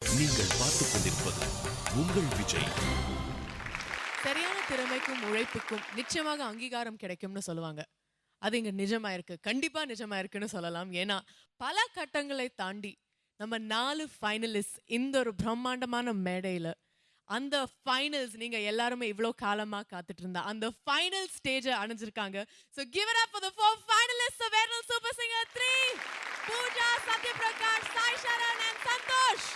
நீங்கள் பார்த்துக் கொண்டிருப்பது உங்கள் விஜய். சரியான திறமைக்கும் உழைப்புக்கும் நிச்சயமாக அங்கீகாரம் கிடைக்கும்னு சொல்லுவாங்க. அது இங்க நிஜமா இருக்கு. கண்டிப்பா நிஜமா இருக்குன்னு சொல்லலாம். ஏன்னா பல கட்டங்களை தாண்டி நம்ம 4 ஃபைனலிஸ்ட் இந்த ஒரு பிரம்மாண்டமான மேடையில அந்த ஃபைனல்ஸ் நீங்க எல்லாருமே இவ்ளோ காலமா காத்துட்டு இருந்தா அந்த ஃபைனல் ஸ்டேஜை அடைஞ்சிருக்காங்க. So give it up for the 4 finalists of Eternal Super Singer 3, Pooja, Satyaprakash, Sai Sharan and Santosh.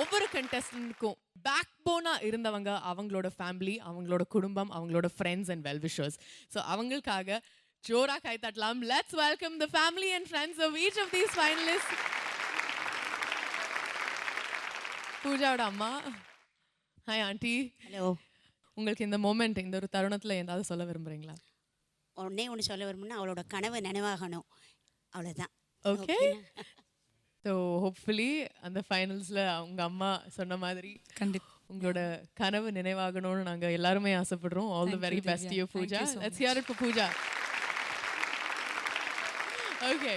ஒவ்வொரு கண்டெஸ்டன்ட்க்கும் பேக் போனா இருந்தவங்க அவங்களோட ஃபேமிலி, அவங்களோட குடும்பம், அவங்களோட ஃப்ரெண்ட்ஸ் அண்ட் வெல்விஷர்ஸ். ஸோ அவங்களுக்காக ஜோரா கை தட்டலாம். Let's welcome the family and friends of each of these finalist. பூஜாவோட அம்மா, ஹாய் ஆண்டி. ஹலோ. உங்களுக்கு இந்த மொமெண்ட், இந்த ஒரு தருணத்தில் ஏதாவது சொல்ல விரும்புறீங்களா? ஒன்று சொல்ல வரும்னா அவளோட கனவு நினைவாகணும், அவ்வளோதான். ஓகே. ஸோ ஹோப்ஃபுல்லி அந்த ஃபைனல்ஸில் அவங்க அம்மா சொன்ன மாதிரி கண்டிப்பாக உங்களோட கனவு நினைவாகணும்னு நாங்கள் எல்லாருமே ஆசைப்படுறோம். All the very best you Pooja. Let's hear it for Pooja. Okay,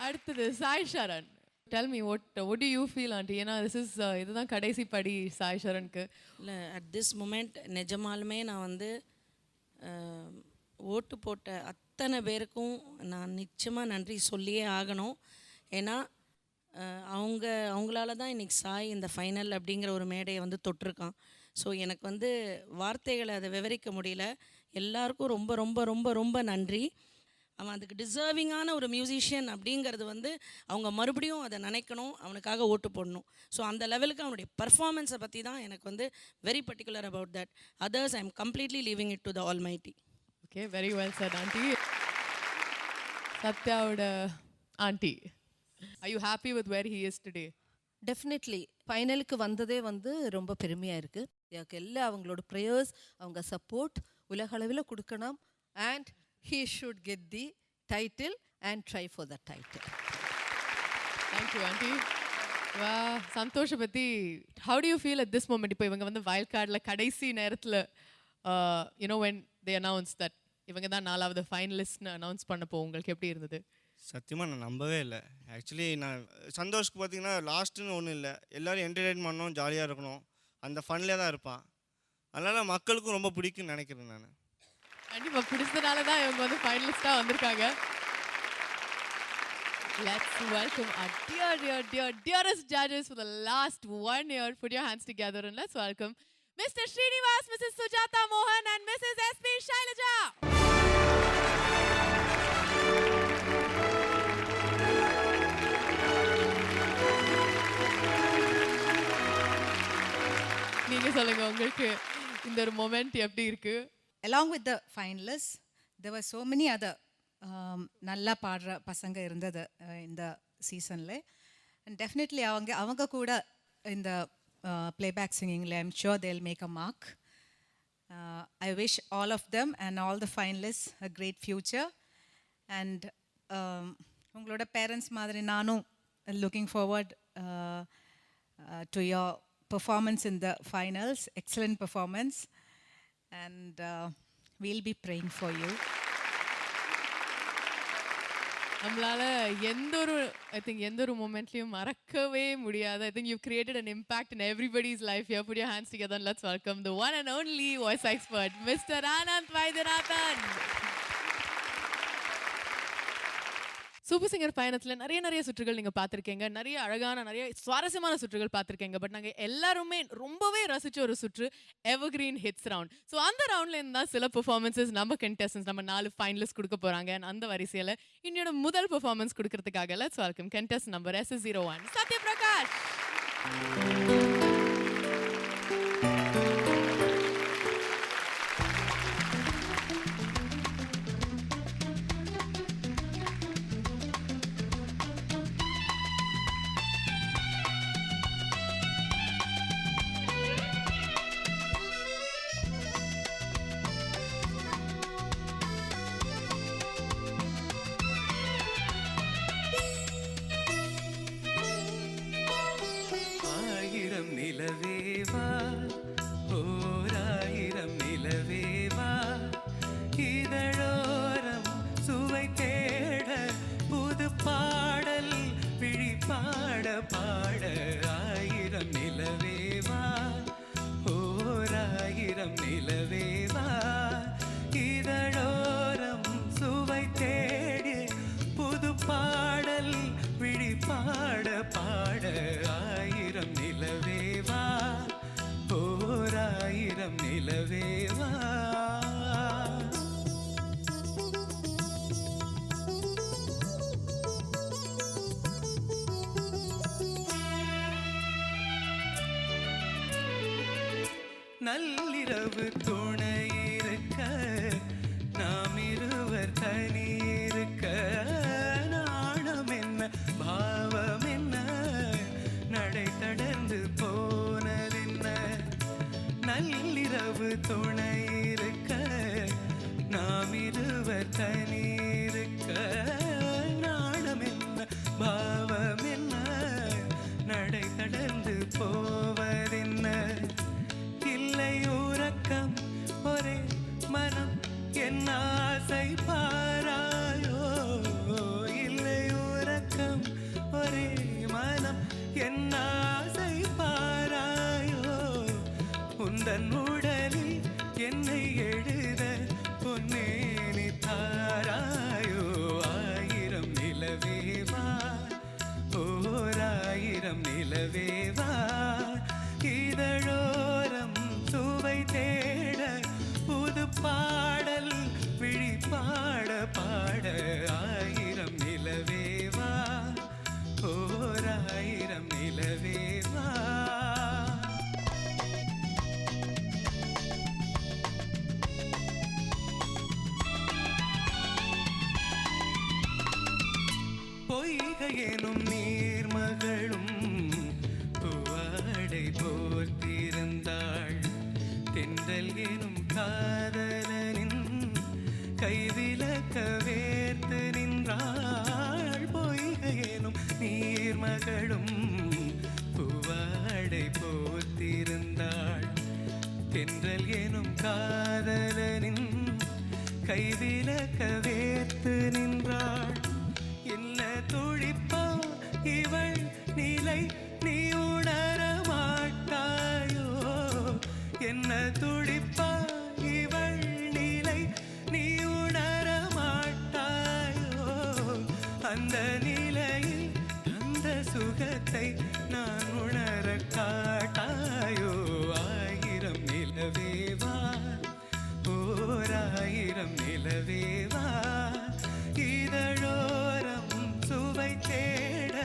அடுத்தது Sai Sharan. Tell me what do you feel aunty? ஏன்னா இதுதான் கடைசி படி சாய் ஷரனுக்கு. இல்லை, அட் திஸ் மூமெண்ட் நிஜமாலுமே நான் வந்து ஓட்டு போட்ட அத்தனை பேருக்கும் நான் நிச்சயமாக நன்றி சொல்லியே ஆகணும். ஏன்னா அவங்களால தான் இன்றைக்கி சாய் இந்த ஃபைனல் அப்படிங்கிற ஒரு மேடையை வந்து தொட்டிருக்கான். ஸோ எனக்கு வந்து வார்த்தைகளை அதை விவரிக்க முடியல. எல்லாருக்கும் ரொம்ப ரொம்ப ரொம்ப ரொம்ப நன்றி. அவன் அதுக்கு டிசர்விங்கான ஒரு மியூசிஷியன் அப்படிங்கிறது வந்து அவங்க மறுபடியும் அதை நினைக்கணும், அவனுக்காக ஓட்டு போடணும். ஸோ அந்த லெவலுக்கு அவனுடைய பர்ஃபார்மன்ஸை பற்றி தான் எனக்கு வந்து very particular about that. Others I am completely leaving it to the almighty. Okay, very well sir aunty. சத்யாவோட aunty, are you happy with where he is today? Definitely ஃபைனலுக்கு வந்ததே வந்து ரொம்ப பெருமையாக இருக்குது. எனக்கு எல்லாம் அவங்களோட ப்ரேயர்ஸ், அவங்க சப்போர்ட் உலகளவில் கொடுக்கணும். And he should get the title and try for the title. Thank you aunty. வா, சந்தோஷ பற்றி how do you feel at this moment? இப்போ இவங்க வந்து வைல்ட் கார்டில் கடைசி நேரத்தில் when they announced that இவங்க தான் 4வது ஃபைனலிஸ்ட்னு அனௌன்ஸ் பண்ணப்போ உங்களுக்கு எப்படி இருந்தது? சத்தியமாக நான் நம்பவே இல்லை. ஆக்சுவலி நான் சந்தோஷ்க்கு பார்த்தீங்கன்னா லாஸ்ட்டுன்னு ஒன்றும் இல்லை, எல்லோரும் என்டர்டெயின் பண்ணணும், ஜாலியாக இருக்கணும், அந்த ஃபன்லேயே தான் இருப்பான். அதனால் மக்களுக்கும் ரொம்ப பிடிக்கும்னு நினைக்கிறேன் நான். கண்டிப்பாக பிடிச்சதுனால தான் இவங்க வந்து ஃபைனலிஸ்டாக வந்திருக்காங்க. Let's welcome our dearest judges for the last 1 year. Put your hands together and let's welcome Mr. Srinivas, Mrs. Sujata Mohan and Mrs. S.P. Shailaja. நீங்க சொல்லுங்க, உங்களுக்கு இந்த ஒரு மொமெண்ட் எப்படி இருக்கு? Along with the finalists, there were so many other நல்லா பாடுற பசங்க இருந்தது இந்த சீசனில். அண்ட் டெஃபினெட்லி அவங்க கூட இந்த playback singing, I'm sure they'll make a mark. I wish all of them and all the finalists a great future. And உங்களோட பேரண்ட்ஸ் மாதிரி நானும் looking forward to your performance in the finals. Excellent performance. And we'll be praying for you. நம்மளால எந்த ஒரு மொமெண்ட்லயும் மறக்கவே முடியாது. I think you've created an impact in everybody's life here. Put your hands together and let's welcome the one and only voice expert, Mr. Ananth Vaidyanathan. Super singer பயணத்தில் நிறைய சுற்றுகள் நீங்கள் பார்த்துருக்கீங்க, நிறைய அழகான நிறைய சுவாரஸ்யமான சுற்றுகள் பார்த்துருக்கீங்க. பட் நாங்கள் எல்லாருமே ரொம்பவே ரசித்த ஒரு சுற்று எவர்கிரீன் ஹிட்ஸ் ரவுண்ட். ஸோ அந்த ரவுண்ட்லேருந்து தான் சில பெர்ஃபார்மன்ஸஸ் நம்ம கண்டெஸ்டன்ஸ், நம்ம 4 ஃபைனலிஸ்ட் கொடுக்க போகிறாங்க. அந்த வரிசையில் இன்னோட முதல் பெர்ஃபார்மன்ஸ் கொடுக்கறதுக்காக let's welcome contestant number SS01 Sathyaprakash. நிலவேவா, ஓராயிரம் நிலவேவா, இதழோரம் சுவை தேட புது பாடல் விழிப்பாட பாட ஆயிரம் நிலவேவா ஓராயிரம் நிலவேவா இதழோரம் சுவை தேடி புது பாடல் விழி பாட பாட ஆயிரம் நிலவேவா ஓராயிரம் நிலவேவா நள்ளிரவு துணை இருக்க நாம் இருவர் தனி இருக்க நாணம் என்ன பாவம் என்ன நடை கடந்து போனதென்ன நள்ளிரவு துணை இருக்க நாம் இருவர் தனி இருக்க நாணம் என்ன பாவம் என்ன நடை கடந்து போவதென்ன இல்லை உறக்கம் ஒரே மனம் என் ஆசை பாராயோ இல்லை உறக்கம் ஒரே மனம் என் ஆசை பாராயோ உந்தன் உடலில் என்னை எழுத பொன்னேனி தாராயோ ஆயிரம் நிலவேவா ஓராயிரம் நிலவேவா இதழோரம் சுவை தேட புது பாடல் விழி பாட பாட ஆயிரம் நிலவேவா ஓராயிரம் நிலவேவா பொய்கை எனும் நீர்மகளும் பூவாடை போர்த்திருந்தாள் தென்றல் எனும் காதலனின் கைவிலக்க வேர்த்து நின்றாள் பொய்கை எனும் நீர்மகளும் பூவாடை போர்த்திருந்தாள் தென்றல் எனும் காதலனின் கைவிலக்க வேர்த்து நின்றாள் என்ன துடிப்பா இவள் நிலை நீ உணர மாட்டாயோ என்ன துடிப்பா இவள் நிலை நீ உணர மாட்டாயோ அந்த நிலையில் அந்த சுகத்தை நான் உணர காட்டாயோ ஆயிரம் நிலவேவா ஓராயிரம் நிலவேவா இதழோரம் சுவை தேட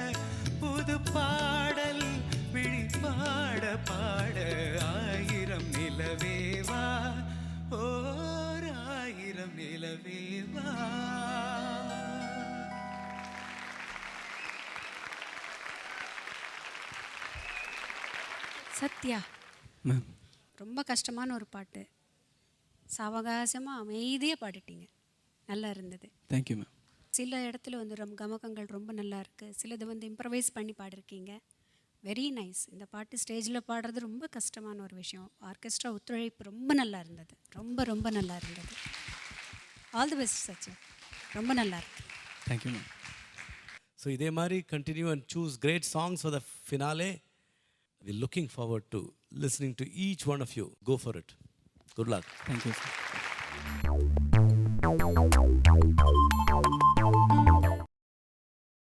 புது பாடல் விழி பாட பாட ஆயிரம் நிலவேவா ஓர் ஆயிரம் நிலவேவா சத்யா மேம் ரொம்ப கஷ்டமான ஒரு பாட்டு சாவகாசமாக அமைதியாக பாடிட்டீங்க நல்லா இருந்தது தேங்க்யூ மேம் சில இடத்துல வந்து கமகங்கள் ரொம்ப நல்லா இருக்குது சிலது வந்து இம்ப்ரவைஸ் பண்ணி பாடிருக்கீங்க வெரி நைஸ் இந்த பாட்டு ஸ்டேஜில் பாடுறது ரொம்ப கஷ்டமான ஒரு விஷயம் ஆர்கெஸ்ட்ரா ஒத்துழைப்பு ரொம்ப நல்லா இருந்தது ரொம்ப ரொம்ப நல்லா இருந்தது ஆல் தி பெஸ்ட் சச்சின் ரொம்ப நல்லா இருக்கு தேங்க்யூ மேம் ஸோ இதே மாதிரி continue and choose great songs for the finale we looking forward to listening to each one of you go for it good luck thank you sir